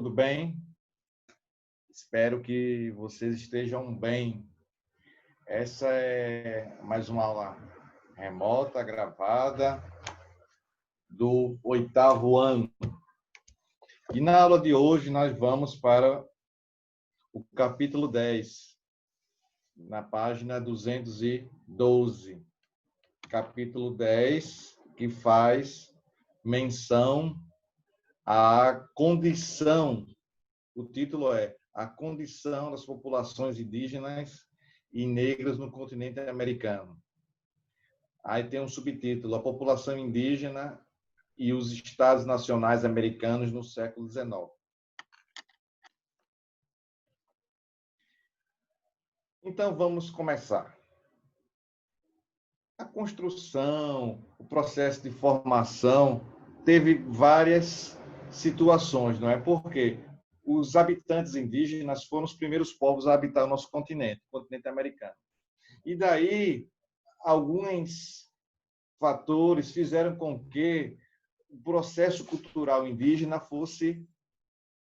tudo bem? Espero que vocês estejam bem. Essa é mais uma aula remota, gravada, do 8º ano. E na aula de hoje nós vamos para o capítulo 10, na página 212. Capítulo 10, que faz menção à condição. O título é A Condição das Populações Indígenas e Negras no Continente Americano. Aí tem um subtítulo, A População Indígena e os Estados Nacionais Americanos no século XIX. Então, vamos começar. A construção, o processo de formação teve várias situações, não é? Porque os habitantes indígenas foram os primeiros povos a habitar o nosso continente, o continente americano. E daí, alguns fatores fizeram com que o processo cultural indígena fosse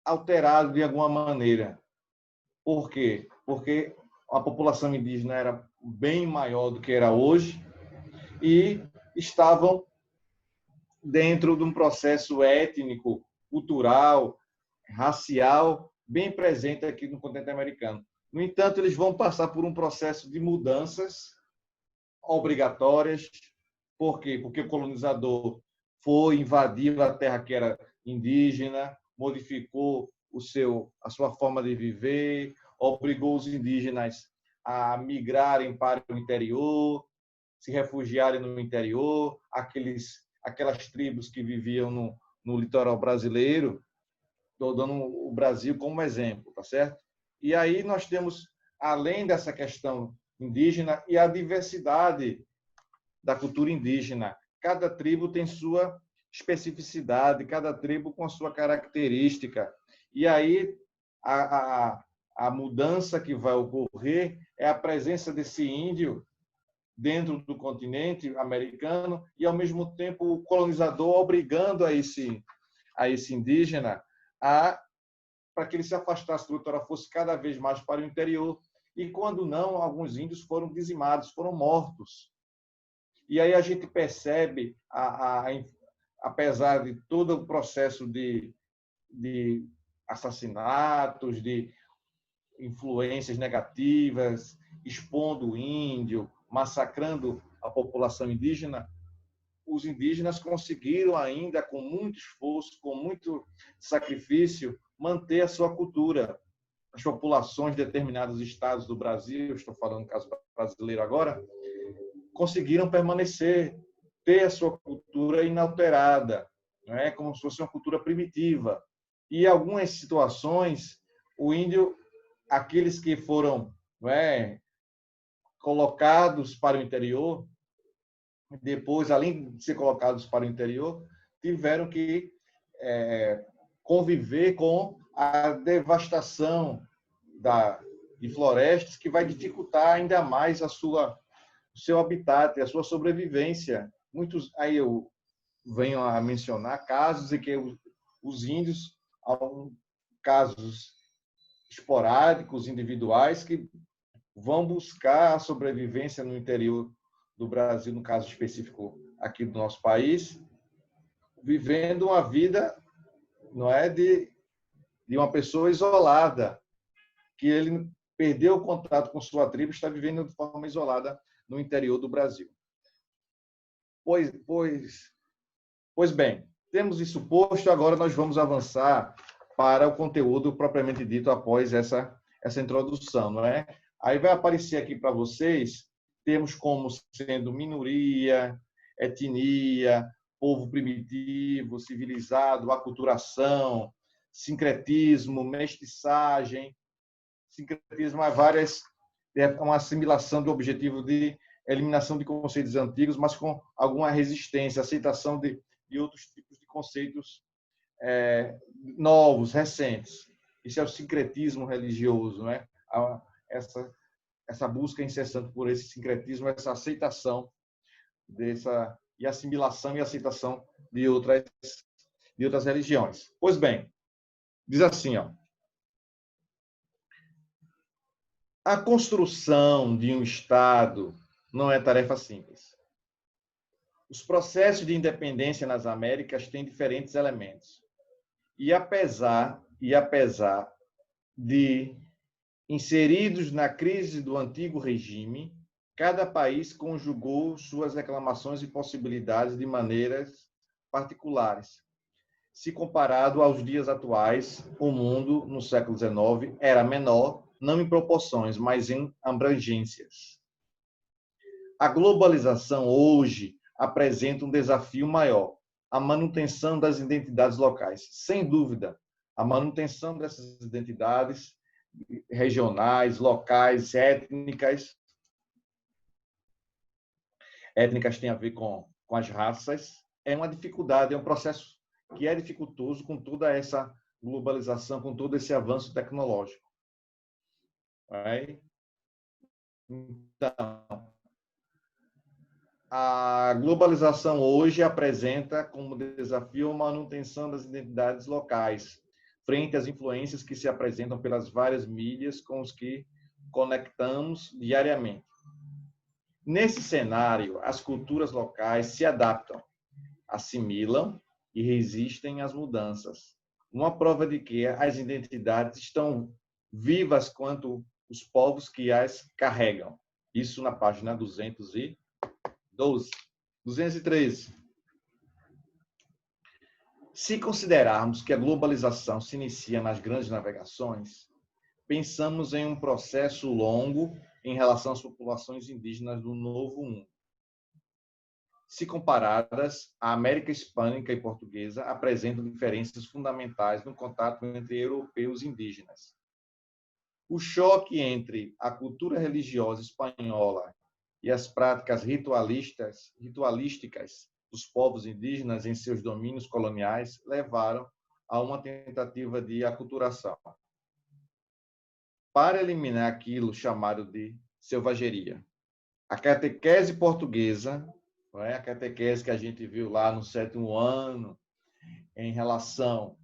alterado de alguma maneira. Por quê? Porque a população indígena era bem maior do que era hoje e estavam dentro de um processo étnico, cultural, racial, bem presente aqui no continente americano. No entanto, eles vão passar por um processo de mudanças obrigatórias. Por quê? Porque o colonizador foi invadir a terra que era indígena, modificou a sua forma de viver, obrigou os indígenas a migrarem para o interior, se refugiarem no interior, aquelas tribos que viviam no litoral brasileiro. Estou dando o Brasil como exemplo, tá certo? E aí nós temos, além dessa questão indígena e a diversidade da cultura indígena. Cada tribo tem sua especificidade, cada tribo com a sua característica. E aí a mudança que vai ocorrer é a presença desse índio dentro do continente americano e, ao mesmo tempo, o colonizador obrigando a esse indígena para que ele se afastasse do litoral, fosse cada vez mais para o interior. E, quando não, alguns índios foram dizimados, foram mortos. E aí a gente percebe, apesar de todo o processo de assassinatos, de influências negativas, expondo o índio, massacrando a população indígena, os indígenas conseguiram ainda, com muito esforço, com muito sacrifício, manter a sua cultura. As populações de determinados estados do Brasil, estou falando no caso brasileiro agora, conseguiram permanecer, ter a sua cultura inalterada, não é? Como se fosse uma cultura primitiva. E em algumas situações, o índio, aqueles que foram, não é, colocados para o interior, depois, além de ser colocados para o interior, tiveram que conviver com a devastação de florestas, que vai dificultar ainda mais o seu habitat, a sua sobrevivência. Muitos, aí eu venho a mencionar casos em que os índios, casos esporádicos, individuais, que vão buscar a sobrevivência no interior do Brasil, no caso específico aqui do nosso país, vivendo uma vida, não é, de uma pessoa isolada, que ele perdeu o contato com sua tribo, está vivendo de forma isolada no interior do Brasil. Pois bem, temos isso posto, agora nós vamos avançar para o conteúdo propriamente dito após essa introdução, não é? Aí vai aparecer aqui para vocês termos como sendo minoria, etnia, povo primitivo, civilizado, aculturação, sincretismo, mestiçagem. Sincretismo é uma assimilação do objetivo de eliminação de conceitos antigos, mas com alguma resistência, aceitação de outros tipos de conceitos novos, recentes. Isso é o sincretismo religioso, né? Essa busca incessante por esse sincretismo, essa aceitação e assimilação e aceitação de outras religiões. Pois bem, Diz assim, ó, a construção de um Estado não é tarefa simples. Os processos de independência nas Américas têm diferentes elementos. E apesar de inseridos na crise do antigo regime, cada país conjugou suas reclamações e possibilidades de maneiras particulares. Se comparado aos dias atuais, o mundo, no século XIX, era menor, não em proporções, mas em abrangências. A globalização hoje apresenta um desafio maior, a manutenção das identidades locais. Sem dúvida, a manutenção dessas identidades regionais, locais, étnicas. Étnicas tem a ver com as raças. É uma dificuldade, é um processo que é dificultoso com toda essa globalização, com todo esse avanço tecnológico. Então, a globalização hoje apresenta como desafio a manutenção das identidades locais, frente às influências que se apresentam pelas várias mídias com os que conectamos diariamente. Nesse cenário, as culturas locais se adaptam, assimilam e resistem às mudanças. Uma prova de que as identidades estão vivas quanto os povos que as carregam. Isso na página 213. Se considerarmos que a globalização se inicia nas grandes navegações, pensamos em um processo longo em relação às populações indígenas do Novo Mundo. Se comparadas, a América Hispânica e Portuguesa apresentam diferenças fundamentais no contato entre europeus e indígenas. O choque entre a cultura religiosa espanhola e as práticas ritualísticas dos povos indígenas em seus domínios coloniais levaram a uma tentativa de aculturação, para eliminar aquilo chamado de selvageria. A catequese portuguesa, a catequese que a gente viu lá no 7º ano, em relação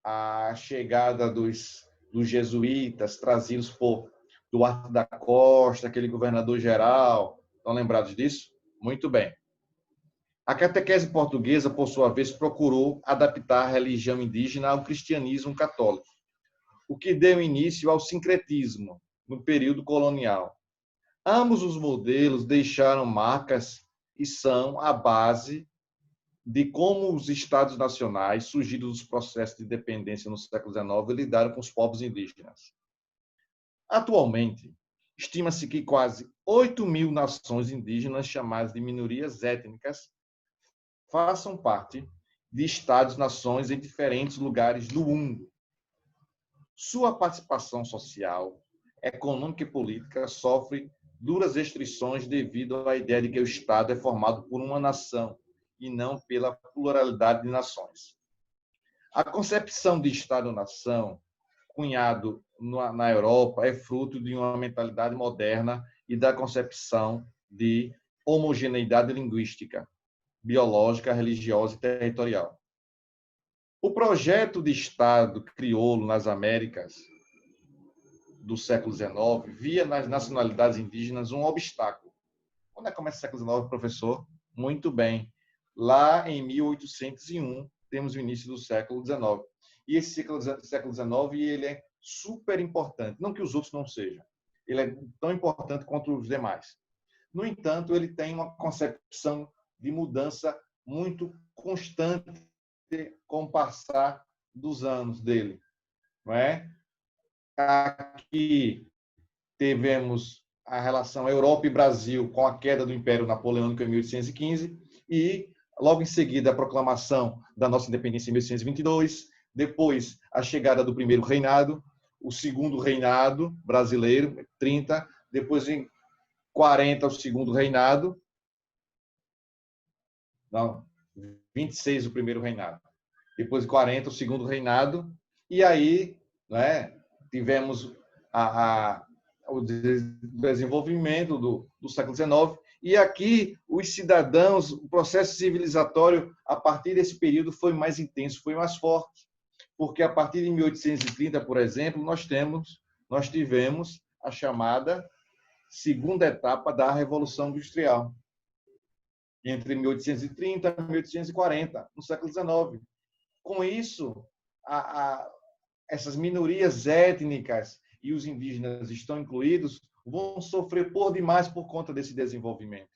à chegada dos jesuítas, trazidos por Duarte da Costa, aquele governador geral. Estão lembrados disso? Muito bem. A catequese portuguesa, por sua vez, procurou adaptar a religião indígena ao cristianismo católico, o que deu início ao sincretismo no período colonial. Ambos os modelos deixaram marcas e são a base de como os estados nacionais, surgidos dos processos de independência no século XIX, lidaram com os povos indígenas. Atualmente, estima-se que quase 8.000 nações indígenas, chamadas de minorias étnicas, façam parte de estados-nações em diferentes lugares do mundo. Sua participação social, econômica e política sofre duras restrições devido à ideia de que o Estado é formado por uma nação e não pela pluralidade de nações. A concepção de Estado-nação, cunhado na Europa, é fruto de uma mentalidade moderna e da concepção de homogeneidade linguística, biológica, religiosa e territorial. O projeto de Estado crioulo nas Américas do século XIX via nas nacionalidades indígenas um obstáculo. Quando é que começa o século XIX, professor? Muito bem. Lá em 1801, temos o início do século XIX. E esse século XIX ele é super importante. Não que os outros não sejam. Ele é tão importante quanto os demais. No entanto, ele tem uma concepção de mudança muito constante com o passar dos anos dele. Não é? Aqui tivemos a relação Europa e Brasil com a queda do Império Napoleônico em 1815 e, logo em seguida, a proclamação da nossa independência em 1822, depois a chegada do primeiro reinado, o segundo reinado brasileiro, 30, depois em 40 o segundo reinado, não, 26 o primeiro reinado, depois em 40 o segundo reinado, e aí, né, tivemos o desenvolvimento do século XIX, e aqui os cidadãos, o processo civilizatório, a partir desse período, foi mais intenso, foi mais forte, porque a partir de 1830, por exemplo, nós tivemos a chamada segunda etapa da Revolução Industrial, entre 1830 e 1840, no século XIX. Com isso, essas minorias étnicas e os indígenas estão incluídos, vão sofrer por demais por conta desse desenvolvimento.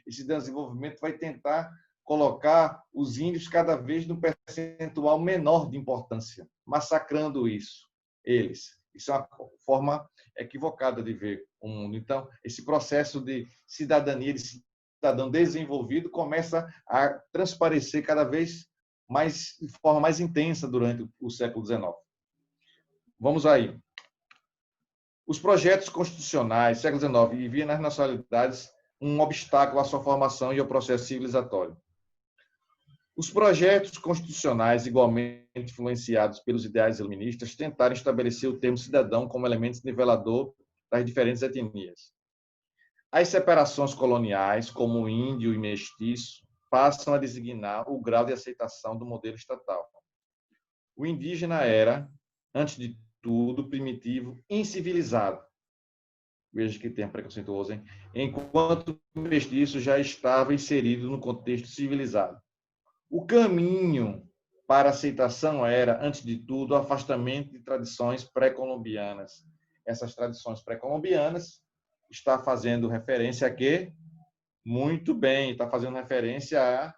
Esse desenvolvimento vai tentar colocar os índios cada vez num percentual menor de importância, massacrando eles. Isso é uma forma equivocada de ver o mundo. Então, esse processo de cidadania, de cidadão desenvolvido, começa a transparecer cada vez mais, de forma mais intensa durante o século XIX. Vamos aí. Os projetos constitucionais, século XIX, e via nas nacionalidades um obstáculo à sua formação e ao processo civilizatório. Os projetos constitucionais, igualmente influenciados pelos ideais iluministas, tentaram estabelecer o termo cidadão como elemento nivelador das diferentes etnias. As separações coloniais, como índio e mestiço, passam a designar o grau de aceitação do modelo estatal. O indígena era, antes de tudo, primitivo, incivilizado. Veja que termo preconceituoso, hein? Enquanto o mestiço já estava inserido no contexto civilizado. O caminho para a aceitação era, antes de tudo, o afastamento de tradições pré-colombianas. Essas tradições pré-colombianas está fazendo referência a quê? Muito bem, está fazendo referência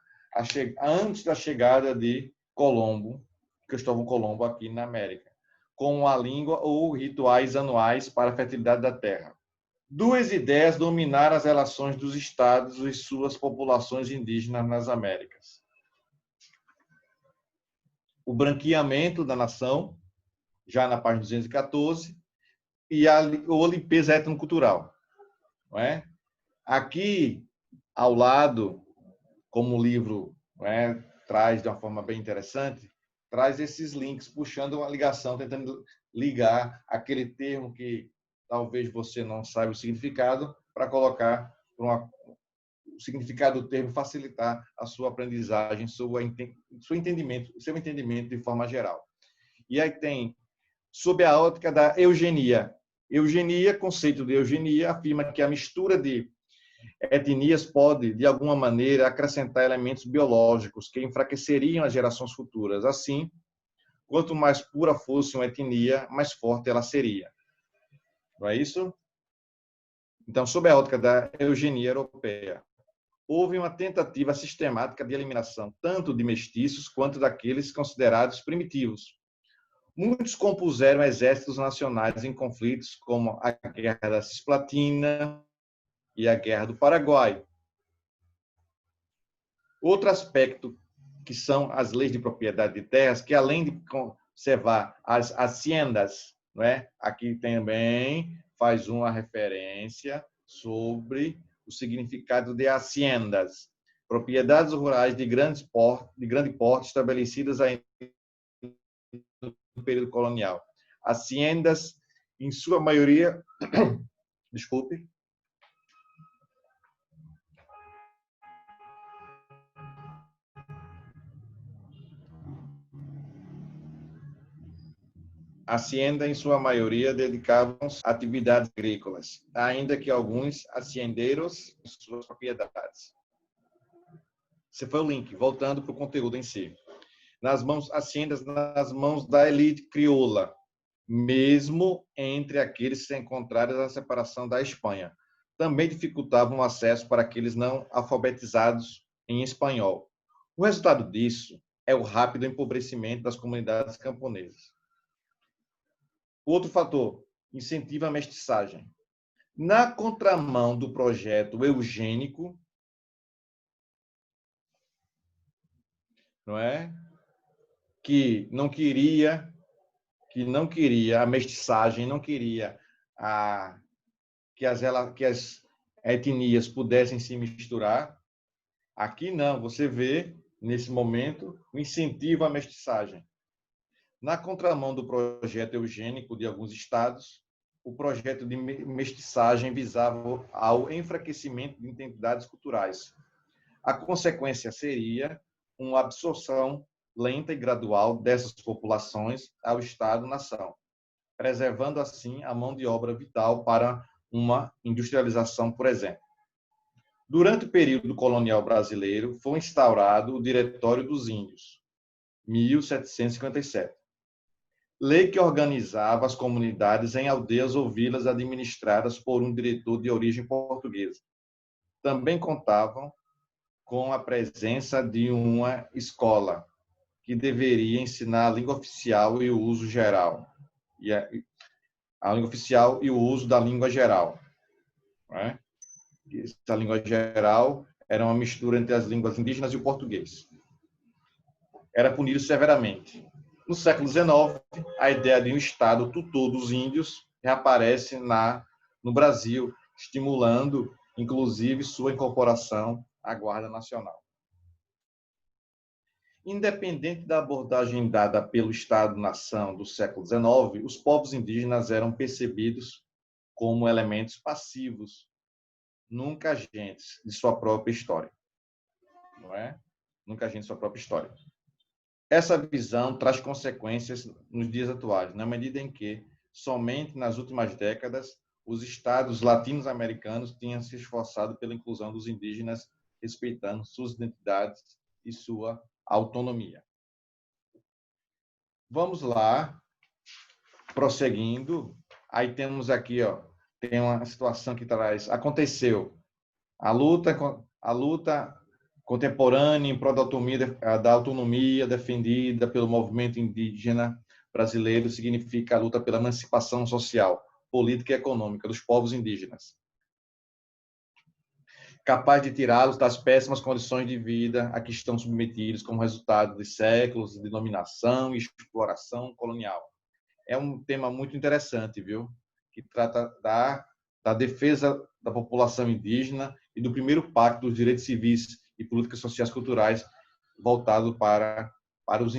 antes da chegada de Colombo, Cristóvão Colombo aqui na América, com a língua ou rituais anuais para a fertilidade da terra. Duas ideias dominaram as relações dos estados e suas populações indígenas nas Américas. O branqueamento da nação, já na página 214, e a limpeza etnocultural. Não é? Aqui, ao lado, como o livro traz de uma forma bem interessante, traz esses links, puxando uma ligação, tentando ligar aquele termo que talvez você não saiba o significado, para colocar o significado do termo, facilitar a sua aprendizagem, seu entendimento de forma geral. E aí tem, sob a ótica da eugenia. Eugenia, conceito de eugenia, afirma que a mistura de etnias pode, de alguma maneira, acrescentar elementos biológicos que enfraqueceriam as gerações futuras. Assim, quanto mais pura fosse uma etnia, mais forte ela seria. Não é isso? Então, sob a ótica da eugenia europeia, houve uma tentativa sistemática de eliminação tanto de mestiços quanto daqueles considerados primitivos. Muitos compuseram exércitos nacionais em conflitos como a Guerra da Cisplatina e a Guerra do Paraguai. Outro aspecto que são as leis de propriedade de terras, que além de conservar as haciendas, não é? Aqui também faz uma referência sobre o significado de haciendas, propriedades rurais de grande porte estabelecidas ainda no período colonial. Haciendas, em sua maioria, desculpe, hacienda, em sua maioria, dedicavam-se a atividades agrícolas, ainda que alguns haciendeiros em suas propriedades. Esse foi o link, voltando para o conteúdo em si. Haciendas nas mãos da elite crioula, mesmo entre aqueles que encontraram a separação da Espanha. Também dificultavam o acesso para aqueles não alfabetizados em espanhol. O resultado disso é o rápido empobrecimento das comunidades camponesas. Outro fator, incentiva a mestiçagem. Na contramão do projeto eugênico, não é? que não queria a mestiçagem, não queria que as etnias pudessem se misturar. Aqui não, você vê, nesse momento, o incentivo à mestiçagem. Na contramão do projeto eugênico de alguns estados, o projeto de mestiçagem visava ao enfraquecimento de identidades culturais. A consequência seria uma absorção lenta e gradual dessas populações ao Estado-nação, preservando assim a mão de obra vital para uma industrialização, por exemplo. Durante o período colonial brasileiro, foi instaurado o Diretório dos Índios, 1757. Lei que organizava as comunidades em aldeias ou vilas administradas por um diretor de origem portuguesa. Também contavam com a presença de uma escola, que deveria ensinar a língua oficial e o uso geral. A língua oficial e o uso da língua geral. Né? Essa língua geral era uma mistura entre as línguas indígenas e o português. Era punido severamente. No século XIX, a ideia de um Estado tutor dos índios reaparece no Brasil, estimulando, inclusive, sua incorporação à Guarda Nacional. Independente da abordagem dada pelo Estado-nação do século XIX, os povos indígenas eram percebidos como elementos passivos, nunca agentes de sua própria história. Não é? Nunca agentes de sua própria história. Essa visão traz consequências nos dias atuais, na medida em que, somente nas últimas décadas, os estados latino-americanos tinham se esforçado pela inclusão dos indígenas, respeitando suas identidades e sua autonomia. Vamos lá, prosseguindo. Aí temos aqui, tem uma situação que traz. Aconteceu a luta contemporânea em prol da autonomia defendida pelo movimento indígena brasileiro, significa a luta pela emancipação social, política e econômica dos povos indígenas, capaz de tirá-los das péssimas condições de vida a que estão submetidos como resultado de séculos de dominação e exploração colonial. É um tema muito interessante, viu? Que trata da defesa da população indígena e do primeiro pacto dos direitos civis e políticas sociais e culturais voltados para os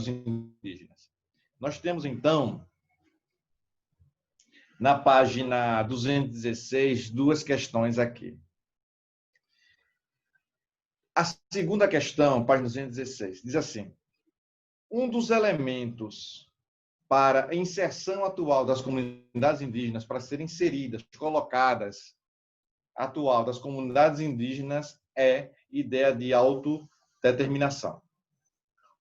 indígenas. Nós temos, então, na página 216, duas questões aqui. A segunda questão, página 216, diz assim: um dos elementos para a inserção atual das comunidades indígenas, para serem inseridas, colocadas, atual das comunidades indígenas é ideia de autodeterminação.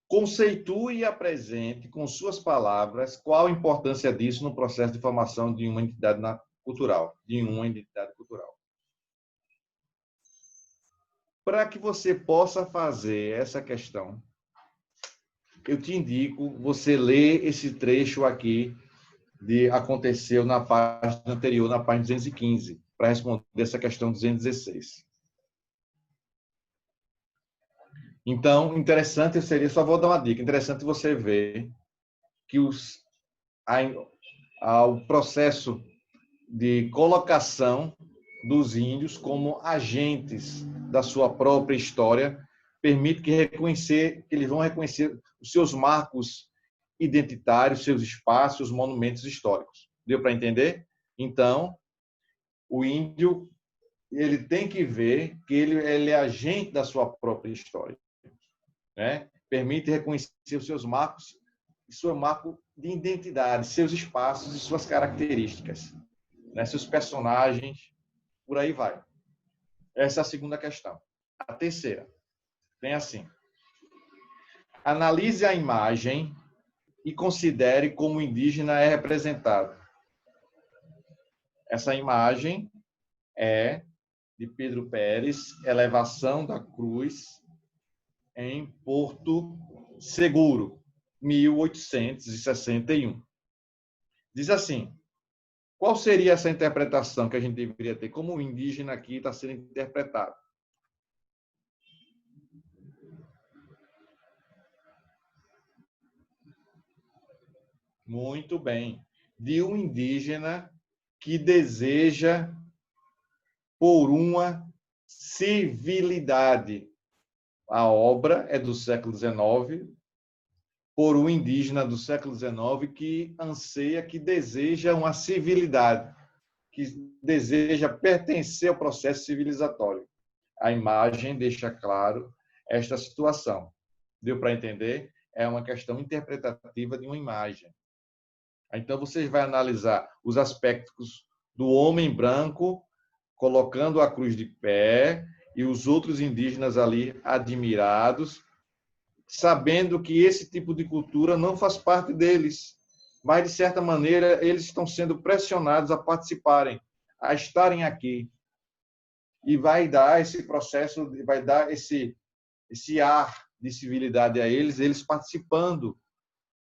Conceitue e apresente com suas palavras qual a importância disso no processo de formação de uma entidade cultural, Para que você possa fazer essa questão, eu te indico você ler esse trecho aqui aconteceu na página anterior, na página 215, para responder essa questão 216. Então, interessante seria, só vou dar uma dica, interessante você ver que o processo de colocação dos índios como agentes da sua própria história permite que eles vão reconhecer os seus marcos identitários, seus espaços, monumentos históricos. Deu para entender? Então, o índio ele tem que ver que ele é agente da sua própria história, né? Permite reconhecer os seus marcos, seu marco de identidade, seus espaços e suas características, né? Seus personagens, por aí vai. Essa é a segunda questão. A terceira tem assim: analise a imagem e considere como o indígena é representado. Essa imagem é de Pedro Pérez, Elevação da Cruz, em Porto Seguro, 1861. Diz assim: qual seria essa interpretação que a gente deveria ter? Como o indígena aqui está sendo interpretado? Muito bem. De um indígena que deseja por uma civilidade. A obra é do século XIX, por um indígena do século XIX que anseia, que deseja uma civilidade, que deseja pertencer ao processo civilizatório. A imagem deixa claro esta situação. Deu para entender? É uma questão interpretativa de uma imagem. Então, você vai analisar os aspectos do homem branco colocando a cruz de pé e os outros indígenas ali admirados, sabendo que esse tipo de cultura não faz parte deles, mas, de certa maneira, eles estão sendo pressionados a participarem, a estarem aqui. E vai dar esse processo, vai dar esse ar de civilidade a eles, eles participando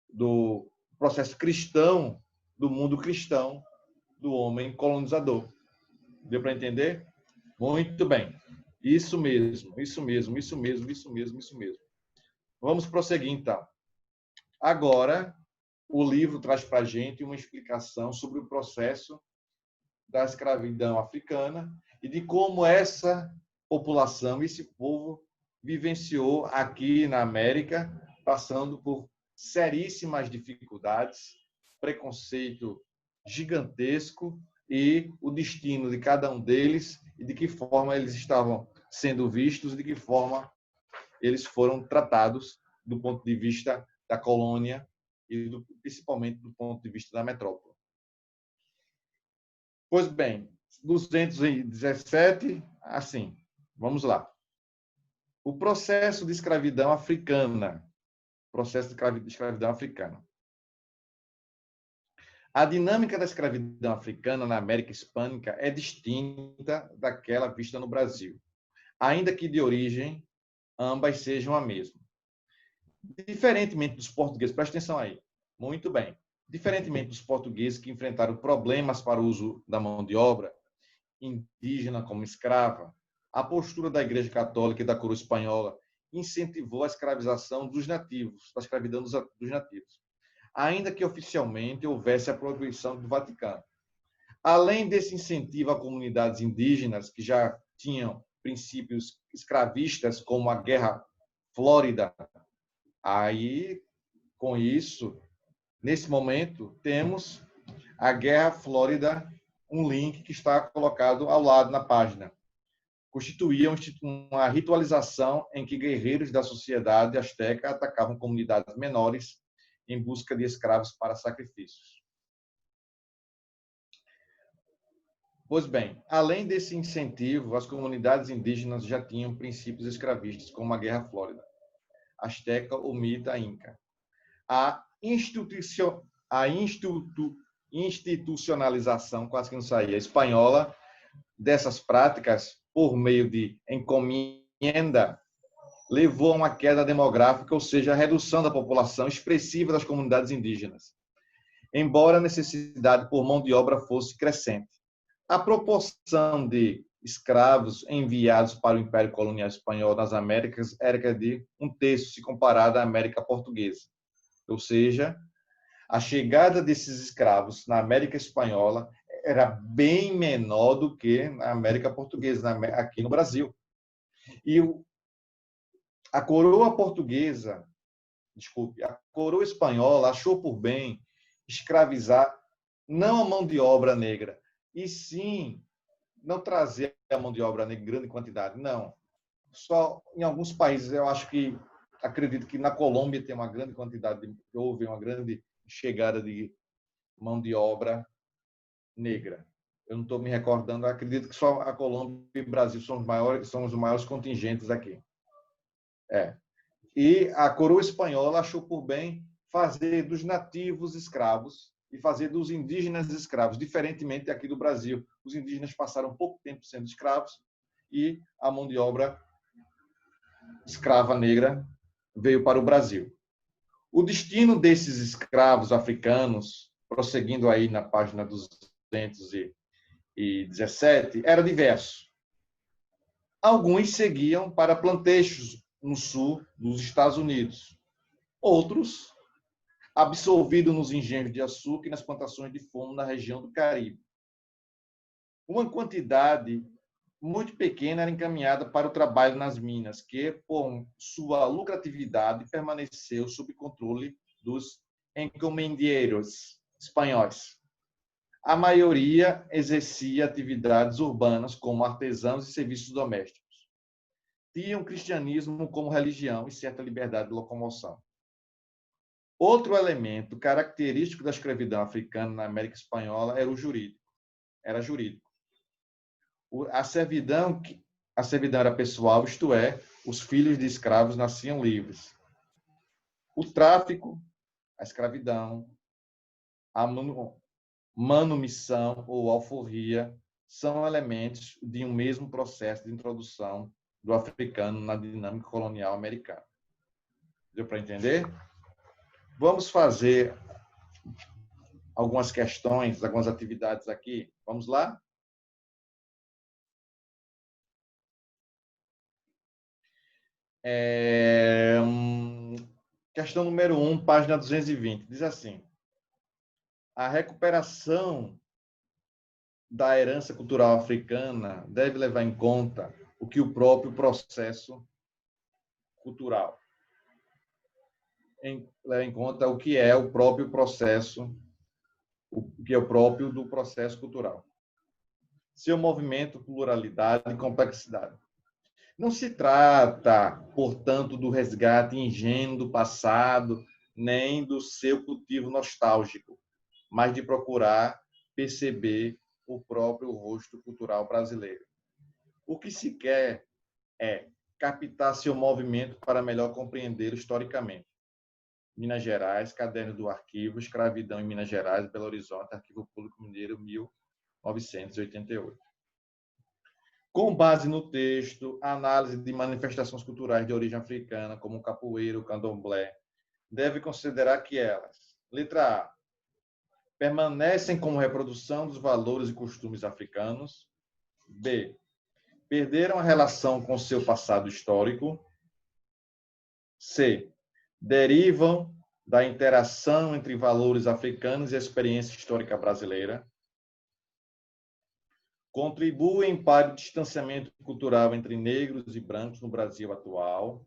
do processo cristão, do mundo cristão, do homem colonizador. Deu para entender? Muito bem. Isso mesmo, isso mesmo, isso mesmo, isso mesmo, isso mesmo. Vamos prosseguir, então. Agora, o livro traz para a gente uma explicação sobre o processo da escravidão africana e de como essa população, esse povo, vivenciou aqui na América, passando por seríssimas dificuldades, preconceito gigantesco e o destino de cada um deles e de que forma eles estavam sendo vistos, de que forma eles foram tratados do ponto de vista da colônia e principalmente do ponto de vista da metrópole. Pois bem, 217, assim, vamos lá. O processo de escravidão africana. Processo de escravidão africana. A dinâmica da escravidão africana na América Hispânica é distinta daquela vista no Brasil, ainda que de origem ambas sejam a mesma. Diferentemente dos portugueses, presta atenção aí, muito bem, diferentemente dos portugueses que enfrentaram problemas para o uso da mão de obra indígena como escrava, a postura da Igreja Católica e da coroa espanhola incentivou a escravização dos nativos, a escravidão dos nativos, ainda que oficialmente houvesse a proibição do Vaticano. Além desse incentivo a comunidades indígenas que já tinham princípios escravistas, como a Guerra Flórida, aí, com isso, nesse momento, temos a Guerra Flórida, um link que está colocado ao lado na página. Constituía uma ritualização em que guerreiros da sociedade asteca atacavam comunidades menores em busca de escravos para sacrifícios. Pois bem, além desse incentivo, as comunidades indígenas já tinham princípios escravistas, como a Guerra Flórida, asteca, omita, inca. A institucionalização, quase que não saía, espanhola, dessas práticas, por meio de encomienda, levou a uma queda demográfica, ou seja, a redução da população expressiva das comunidades indígenas, embora a necessidade por mão de obra fosse crescente. A proporção de escravos enviados para o Império Colonial Espanhol nas Américas era de 1/3 se comparada à América Portuguesa. Ou seja, a chegada desses escravos na América Espanhola era bem menor do que na América Portuguesa, aqui no Brasil. E a coroa portuguesa, a coroa espanhola achou por bem escravizar não a mão de obra negra, e sim não trazer a mão de obra negra em grande quantidade, não. Só em alguns países, eu acredito que na Colômbia tem uma grande quantidade, houve uma grande chegada de mão de obra negra. Eu não estou me recordando, acredito que só a Colômbia e o Brasil são os maiores contingentes aqui. E a coroa espanhola achou por bem fazer dos nativos escravos e fazer dos indígenas escravos, diferentemente aqui do Brasil. Os indígenas passaram pouco tempo sendo escravos e a mão de obra escrava negra veio para o Brasil. O destino desses escravos africanos, prosseguindo aí na página 217, era diverso. Alguns seguiam para plantejos no sul dos Estados Unidos. Outros, absorvidos nos engenhos de açúcar e nas plantações de fumo na região do Caribe. Uma quantidade muito pequena era encaminhada para o trabalho nas minas, que, por sua lucratividade, permaneceu sob controle dos encomendeiros espanhóis. A maioria exercia atividades urbanas, como artesãos e serviços domésticos. tinham o cristianismo como religião e certa liberdade de locomoção. Outro elemento característico da escravidão africana na América Espanhola era o jurídico. Era jurídico. A servidão era pessoal, isto é, os filhos de escravos nasciam livres. O tráfico, a escravidão, a manumissão ou alforria são elementos de um mesmo processo de introdução do africano na dinâmica colonial americana. Deu para entender? Vamos fazer algumas questões, algumas atividades aqui. Vamos lá? Questão número 1, página 220. Diz assim: a recuperação da herança cultural africana deve levar em conta o que o próprio processo cultural. Levar em conta o que é o próprio processo, o que é o próprio do processo cultural. Seu movimento, pluralidade e complexidade. Não se trata, portanto, do resgate ingênuo do passado, nem do seu cultivo nostálgico, mas de procurar perceber o próprio rosto cultural brasileiro. O que se quer é captar seu movimento para melhor compreendê-lo historicamente. Minas Gerais, Caderno do Arquivo, Escravidão em Minas Gerais, Belo Horizonte, Arquivo Público Mineiro, 1988. Com base no texto, análise de manifestações culturais de origem africana, como o capoeira, o candomblé, deve considerar que elas, letra A, permanecem como reprodução dos valores e costumes africanos. B, perderam a relação com seu passado histórico. C, derivam da interação entre valores africanos e a experiência histórica brasileira. Contribuem para o distanciamento cultural entre negros e brancos no Brasil atual.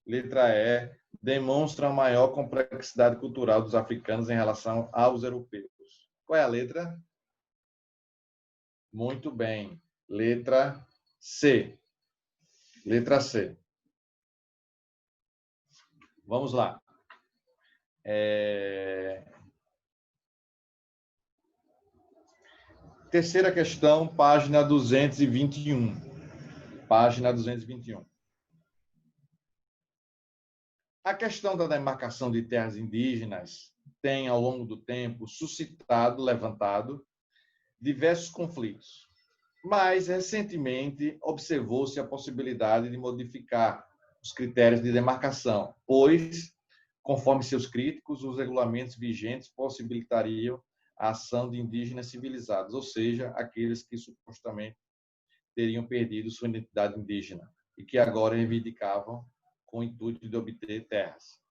Letra E, demonstram a maior complexidade cultural dos africanos em relação aos europeus. Qual é a letra? Muito bem. Letra C. Letra C. Vamos lá. Terceira questão, página 221. Página 221. A questão da demarcação de terras indígenas tem, ao longo do tempo, levantado diversos conflitos. Mas, recentemente, observou-se a possibilidade de modificar os critérios de demarcação, pois, conforme seus críticos, os regulamentos vigentes possibilitariam a ação de indígenas civilizados, ou seja, aqueles que supostamente teriam perdido sua identidade indígena e que agora reivindicavam com o intuito de obter terras.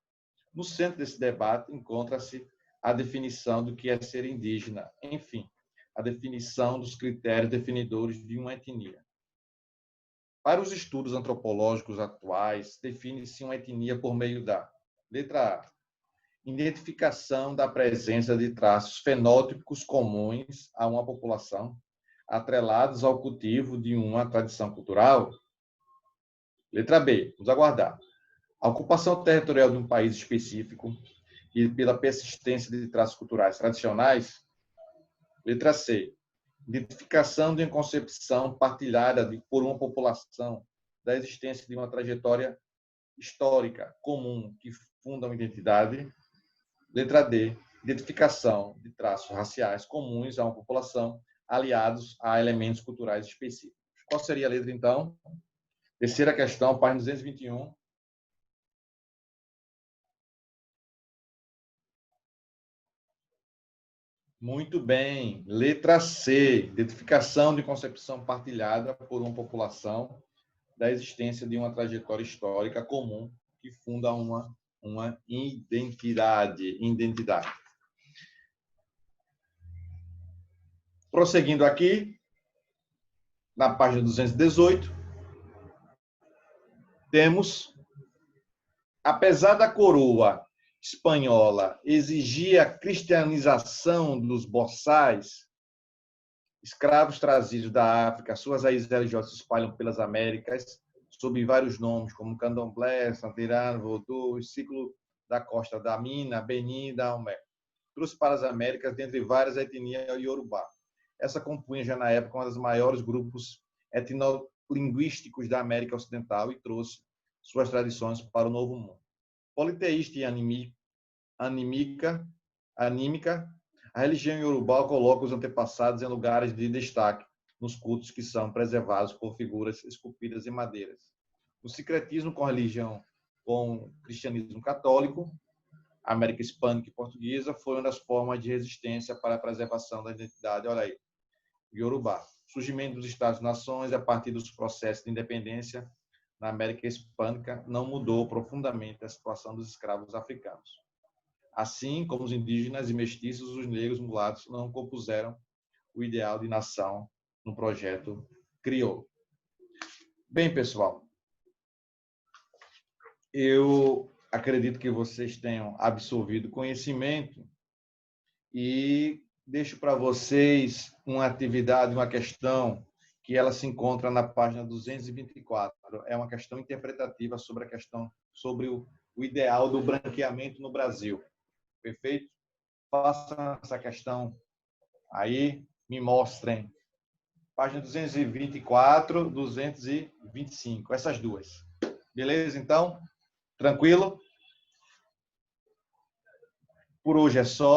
No centro desse debate encontra-se a definição do que é ser indígena, enfim, a definição dos critérios definidores de uma etnia. Para os estudos antropológicos atuais, define-se uma etnia por meio da letra A, identificação da presença de traços fenótipos comuns a uma população, atrelados ao cultivo de uma tradição cultural. Letra B, vamos aguardar. A ocupação territorial de um país específico e pela persistência de traços culturais tradicionais. Letra C, identificação de uma concepção partilhada por uma população da existência de uma trajetória histórica comum que funda uma identidade. Letra D, identificação de traços raciais comuns a uma população aliados a elementos culturais específicos. Qual seria a letra, então? Terceira questão, página 221. Muito bem. Letra C, identificação de concepção partilhada por uma população da existência de uma trajetória histórica comum que funda uma identidade. Prosseguindo aqui, na página 218, temos, apesar da coroa espanhola exigir a cristianização dos boçais, escravos trazidos da África, suas raízes religiosas se espalham pelas Américas, sob vários nomes, como Candomblé, Santirano, Vodou, o ciclo da costa da Mina, Benin e Dahomey. Trouxe para as Américas, dentre várias etnias, o Yorubá. Essa compunha já na época um dos maiores grupos etnolinguísticos da América Ocidental e trouxe suas tradições para o Novo Mundo. Politeísta e anímica, a religião Yorubá coloca os antepassados em lugares de destaque nos cultos que são preservados por figuras esculpidas em madeiras. O sincretismo com a religião, com o cristianismo católico, América Hispânica e Portuguesa, foi uma das formas de resistência para a preservação da identidade, olha aí, Yorubá. Surgimento dos Estados-nações a partir dos processos de independência na América Hispânica não mudou profundamente a situação dos escravos africanos. Assim como os indígenas e mestiços, os negros mulatos não compuseram o ideal de nação no projeto crioulo. Bem, pessoal, eu acredito que vocês tenham absorvido conhecimento e deixo para vocês uma atividade, uma questão que ela se encontra na página 224. É uma questão interpretativa sobre a questão sobre o ideal do branqueamento no Brasil. Perfeito? Façam essa questão aí, me mostrem. Página 224, 225, essas duas. Beleza, então? Tranquilo? Por hoje é só.